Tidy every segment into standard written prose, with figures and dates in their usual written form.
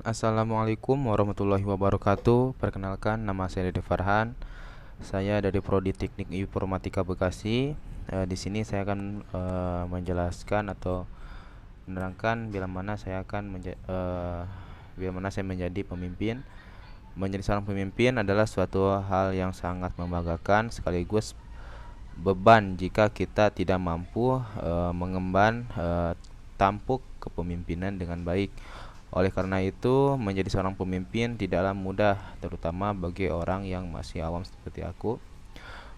Assalamualaikum warahmatullahi wabarakatuh. Perkenalkan, nama saya Dede Farhan. Saya dari Prodi Teknik Informatika Bekasi. Di sini saya akan menjelaskan atau menerangkan bila mana saya menjadi pemimpin. Menjadi seorang pemimpin adalah suatu hal yang sangat membanggakan sekaligus beban jika kita tidak mampu mengemban tampuk kepemimpinan dengan baik. Oleh karena itu, menjadi seorang pemimpin tidaklah mudah, terutama bagi orang yang masih awam seperti aku.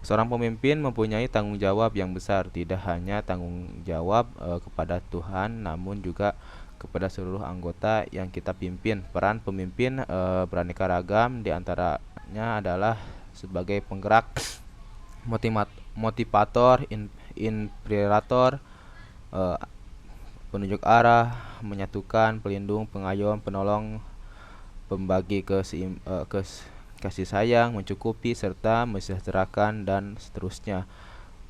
Seorang pemimpin mempunyai tanggung jawab yang besar, tidak hanya tanggung jawab kepada Tuhan, namun juga kepada seluruh anggota yang kita pimpin. Peran pemimpin beraneka ragam, di antaranya adalah sebagai penggerak, motivator, inspirator, eh, penunjuk arah, menyatukan, pelindung, pengayom, penolong, pembagi kasih sayang, mencukupi, serta mensejahterakan, dan seterusnya.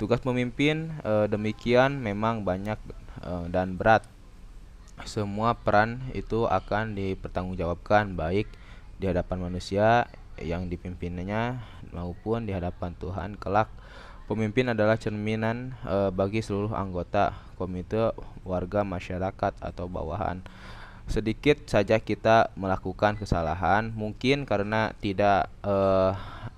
Tugas pemimpin demikian memang banyak dan berat. Semua peran itu akan dipertanggungjawabkan baik di hadapan manusia yang dipimpinnya maupun di hadapan Tuhan kelak. Pemimpin adalah cerminan bagi seluruh anggota komite, warga, masyarakat, atau bawahan. Sedikit saja kita melakukan kesalahan, mungkin karena tidak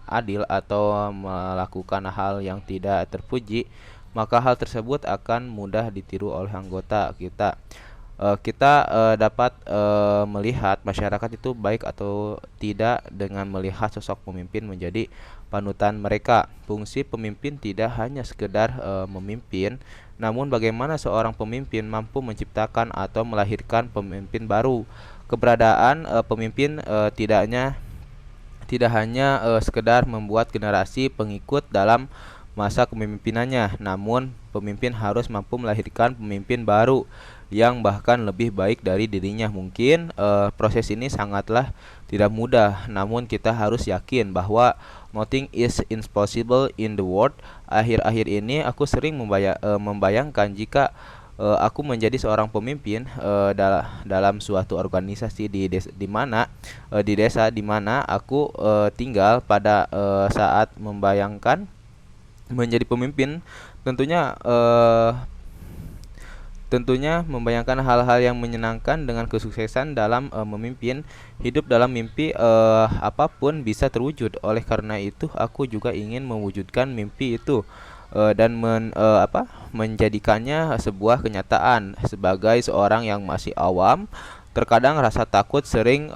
adil atau melakukan hal yang tidak terpuji, maka hal tersebut akan mudah ditiru oleh anggota kita. Kita dapat melihat masyarakat itu baik atau tidak dengan melihat sosok pemimpin menjadi panutan mereka. Fungsi pemimpin tidak hanya sekedar memimpin, namun bagaimana seorang pemimpin mampu menciptakan atau melahirkan pemimpin baru. Keberadaan pemimpin tidak hanya sekedar membuat generasi pengikut dalam masa kepemimpinannya, namun pemimpin harus mampu melahirkan pemimpin baru yang bahkan lebih baik dari dirinya. Mungkin proses ini sangatlah tidak mudah, namun kita harus yakin bahwa nothing is impossible in the world. Akhir-akhir ini aku sering membayangkan jika aku menjadi seorang pemimpin dalam suatu organisasi di desa di mana aku tinggal. Pada saat membayangkan menjadi pemimpin, tentunya membayangkan hal-hal yang menyenangkan dengan kesuksesan dalam memimpin. Hidup dalam mimpi apapun bisa terwujud. Oleh karena itu, aku juga ingin mewujudkan mimpi itu dan menjadikannya sebuah kenyataan. Sebagai seorang yang masih awam, terkadang rasa takut sering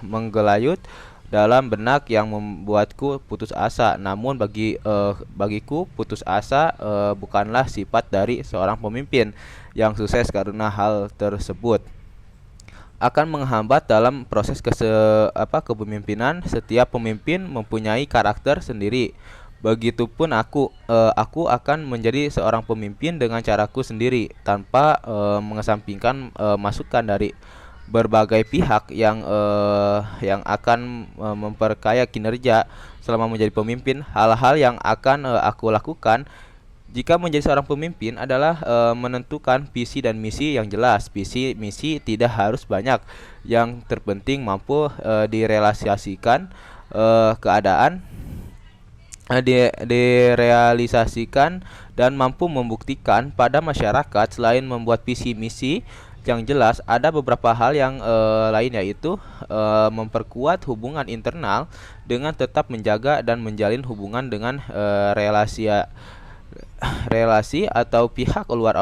menggelayut dalam benak yang membuatku putus asa. Namun bagiku putus asa bukanlah sifat dari seorang pemimpin yang sukses, karena hal tersebut akan menghambat dalam proses kepemimpinan. Setiap pemimpin mempunyai karakter sendiri. Begitupun aku akan menjadi seorang pemimpin dengan caraku sendiri, tanpa mengesampingkan masukan dari berbagai pihak yang akan memperkaya kinerja selama menjadi pemimpin. Hal-hal yang akan aku lakukan jika menjadi seorang pemimpin adalah menentukan visi dan misi yang jelas. Visi misi tidak harus banyak, yang terpenting mampu direalisasikan keadaan direalisasikan dan mampu membuktikan pada masyarakat. Selain membuat visi misi yang jelas, ada beberapa hal yang lain, yaitu memperkuat hubungan internal dengan tetap menjaga dan menjalin hubungan dengan relasi atau pihak luar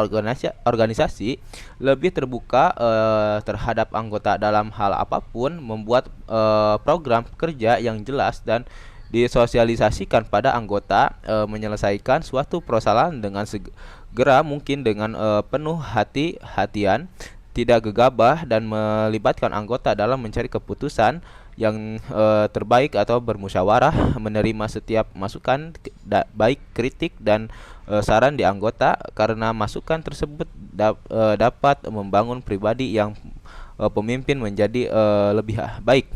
organisasi, lebih terbuka terhadap anggota dalam hal apapun, membuat program kerja yang jelas dan disosialisasikan pada anggota, menyelesaikan suatu persoalan dengan segera mungkin dengan penuh hati-hatian, tidak gegabah, dan melibatkan anggota dalam mencari keputusan yang terbaik atau bermusyawarah, menerima setiap masukan baik kritik dan saran di anggota, karena masukan tersebut dapat membangun pribadi yang pemimpin menjadi lebih baik.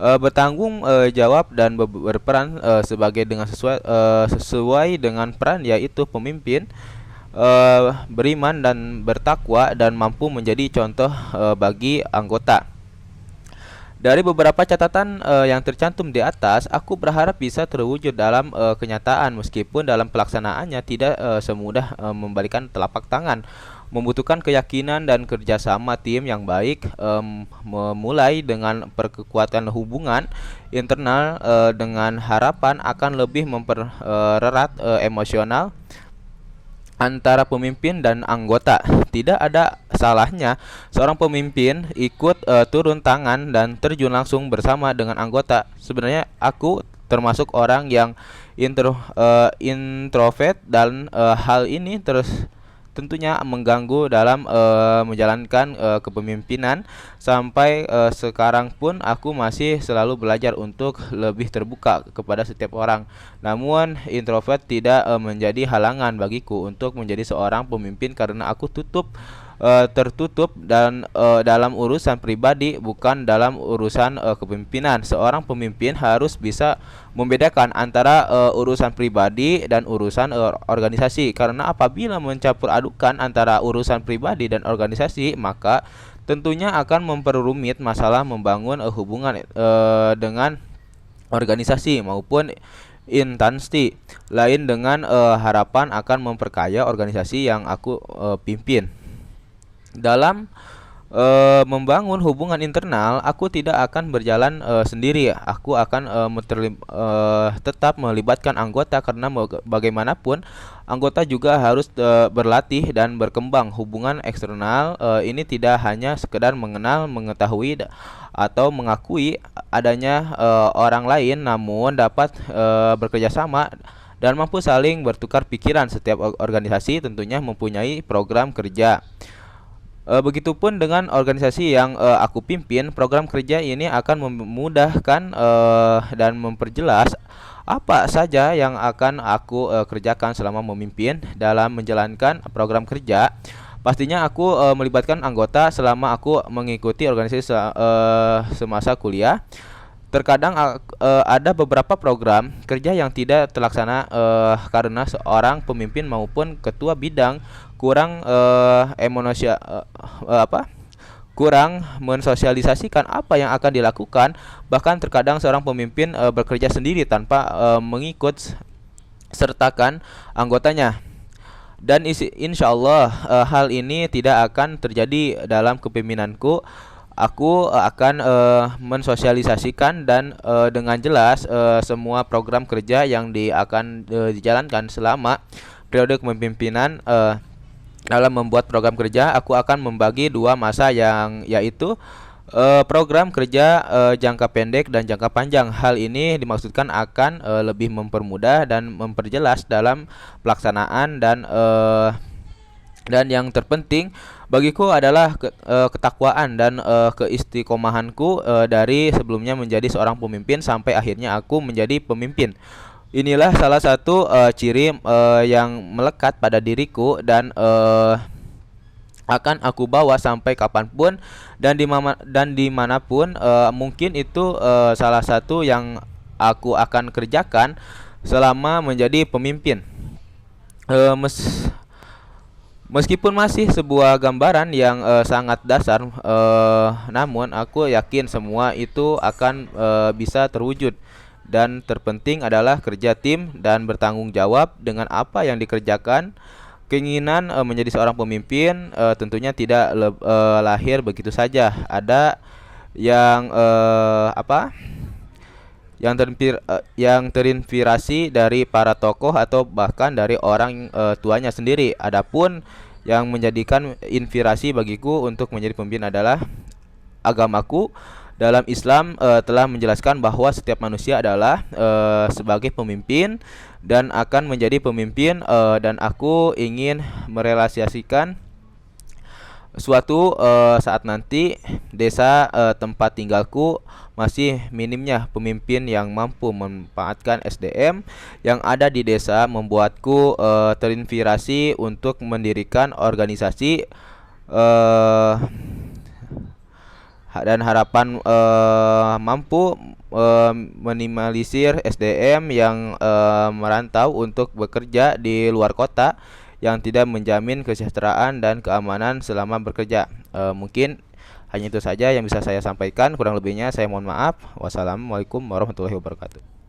Bertanggung jawab dan berperan sesuai dengan peran, yaitu pemimpin beriman dan bertakwa dan mampu menjadi contoh bagi anggota. Dari beberapa catatan yang tercantum di atas, aku berharap bisa terwujud dalam kenyataan meskipun dalam pelaksanaannya tidak semudah membalikan telapak tangan. Membutuhkan keyakinan dan kerjasama tim yang baik, memulai dengan perkuatan hubungan internal dengan harapan akan lebih mempererat emosional antara pemimpin dan anggota. Tidak ada salahnya seorang pemimpin ikut turun tangan dan terjun langsung bersama dengan anggota. Sebenarnya aku termasuk orang yang introvert dan hal ini tentunya mengganggu dalam menjalankan kepemimpinan. Sampai sekarang pun aku masih selalu belajar untuk lebih terbuka kepada setiap orang. Namun introvert tidak menjadi halangan bagiku untuk menjadi seorang pemimpin karena aku tertutup dan dalam urusan pribadi, bukan dalam urusan kepemimpinan. Seorang pemimpin harus bisa membedakan antara urusan pribadi dan urusan organisasi. Karena apabila mencampur adukan antara urusan pribadi dan organisasi, maka tentunya akan memperumit masalah membangun hubungan dengan organisasi maupun instansi lain dengan harapan akan memperkaya organisasi yang aku pimpin. Dalam membangun hubungan internal, aku tidak akan berjalan sendiri. Aku akan tetap melibatkan anggota karena bagaimanapun anggota juga harus berlatih dan berkembang. Hubungan eksternal ini tidak hanya sekedar mengenal, mengetahui atau mengakui adanya orang lain, namun dapat bekerja sama dan mampu saling bertukar pikiran. Setiap organisasi tentunya mempunyai program kerja. Begitupun dengan organisasi yang aku pimpin, program kerja ini akan memudahkan dan memperjelas apa saja yang akan aku kerjakan selama memimpin. Dalam menjalankan program kerja, pastinya aku melibatkan anggota selama aku mengikuti organisasi semasa kuliah. Terkadang ada beberapa program kerja yang tidak terlaksana karena seorang pemimpin maupun ketua bidang kurang mensosialisasikan apa yang akan dilakukan. Bahkan terkadang seorang pemimpin bekerja sendiri tanpa mengikut sertakan anggotanya. Dan insya Allah hal ini tidak akan terjadi dalam kepemimpinanku. Aku akan mensosialisasikan dan dengan jelas semua program kerja yang akan dijalankan selama periode kepemimpinan. Dalam membuat program kerja, aku akan membagi dua masa yaitu program kerja jangka pendek dan jangka panjang. Hal ini dimaksudkan akan lebih mempermudah dan memperjelas dalam pelaksanaan dan yang terpenting bagiku adalah ketakwaan dan keistiqomahanku dari sebelumnya menjadi seorang pemimpin sampai akhirnya aku menjadi pemimpin. Inilah salah satu ciri yang melekat pada diriku dan akan aku bawa sampai kapanpun dan dimanapun. Mungkin itu salah satu yang aku akan kerjakan selama menjadi pemimpin. Meskipun masih sebuah gambaran yang sangat dasar, namun aku yakin semua itu akan bisa terwujud. Dan terpenting adalah kerja tim dan bertanggung jawab dengan apa yang dikerjakan. Keinginan menjadi seorang pemimpin tentunya tidak lahir begitu saja. Ada yang yang terinspirasi dari para tokoh atau bahkan dari orang tuanya sendiri. Adapun yang menjadikan inspirasi bagiku untuk menjadi pemimpin adalah agamaku. Dalam Islam telah menjelaskan bahwa setiap manusia adalah sebagai pemimpin dan akan menjadi pemimpin, dan aku ingin merealisasikan suatu saat nanti desa tempat tinggalku masih minimnya pemimpin yang mampu memanfaatkan SDM yang ada di desa, membuatku terinspirasi untuk mendirikan organisasi dan harapan mampu minimalisir SDM yang merantau untuk bekerja di luar kota yang tidak menjamin kesejahteraan dan keamanan selama bekerja. Mungkin hanya itu saja yang bisa saya sampaikan. Kurang lebihnya saya mohon maaf. Wassalamualaikum warahmatullahi wabarakatuh.